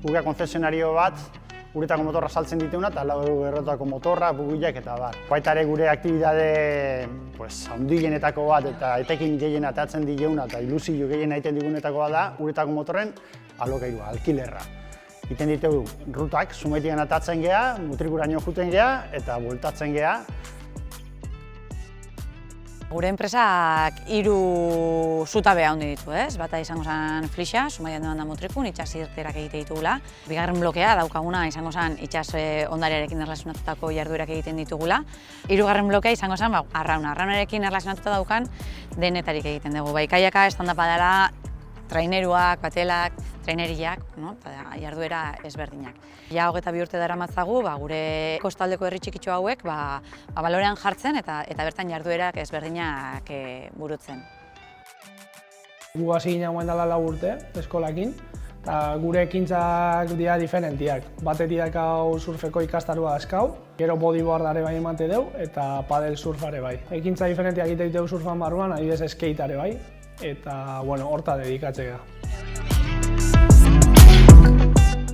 Guga konzesionario bat, uretako motorra saltzen diteuna eta lau errotako motorra, bugiak eta bar. Baita ere gure aktibidade handienetako bat eta etekin gehien atatzen digeuna eta ilusio gehien egiten digunetako bat da uretako motorren alokairua, alkilerra. Egiten ditugu rutak, Zumaitigan atatzen geha, Mutrikuraino joeten geha eta bueltatzen geha. Gure enpresak 3 zutabe handi ditu, ez? Bata izango zen Flixa, Zumaian doan da Mutrikun, itsas irteerak egite ditugula. Bigarren blokea daukaguna izango zen itsas ondarearekin erlazionatutako jarduerak egiten ditugula. Hirugarren blokea izango zen arraunarekin erlazionatuta daukan denetarik egiten dugu. Bai, kaiaka estandapa dela traineruak, batelak, traineriak, eta jarduera ezberdinak. Ja 22 urte daramatzagu gure kostaldeko herri txikitxo hauek balorean jartzen eta bertan jarduerak ezberdinak burutzen. Gu hasi ginen guen dela 4 urte eskolakin, eta gure ekintzak dira diferentiak. Batetik hau surfeko ikastarua eskau, gero bodyboardare bai emate deu eta padel surfare bai. Ekintza diferentiak egite ditugu surfan barruan, adibidez skateare bai, eta horta dedikatzea.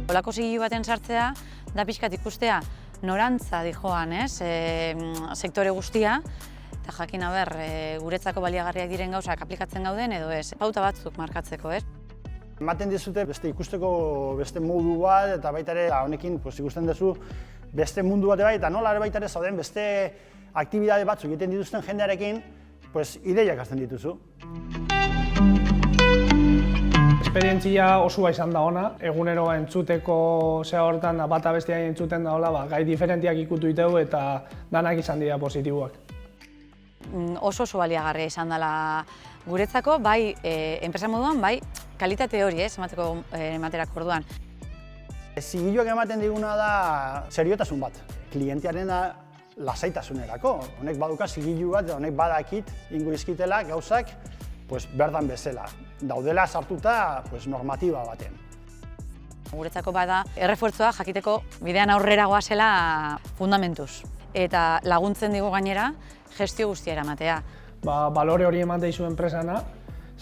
Olako zigilu baten sartzea da pixkat ikustea norantza dijoan, sektore guztia, eta jakin guretzako baliagarriak diren gauzak aplikatzen gauden edo ez, pauta batzuk markatzeko, ez? Ematen dizute ikusteko beste modu bat eta baita ere honekin ikusten duzu beste mundu bat bai eta nola ere baita ere zauden beste aktibidade batzuk egiten dituzten jendearekin ideiak hasten dituzu. Esperientzia osua izan da ona, egunero entzuteko zea hortan bata bestia entzuten da hola, gai diferentiak ikutu ditugu eta danak izan dira positiboak. Oso baliagarria izan dela guretzako, bai enpresa moduan, bai kalitate hori ematerako orduan. Zigiluak ematen diguna da seriotasun bat, klientearen lasaitasunerako. Honek baduka zigilu bat, honek badakit ingo izkitela gauzak berdan bezala. Daudela sartuta normatiba baten. Guretzako bada errefuertzua jakiteko bidean aurrera goazela fundamentuz. Eta laguntzen digu gainera gestio guztia eramatea. Balore hori emate izu enpresana,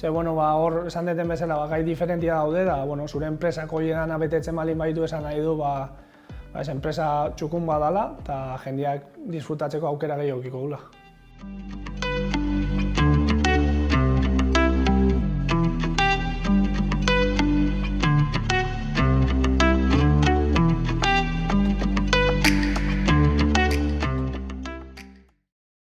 hor esan deten bezala gai diferentia daude da, zure enpresako hiedan betetzen balin baitu esan nahi du enpresa txukun badala eta jendeak disfrutatzeko aukera gehiago dula.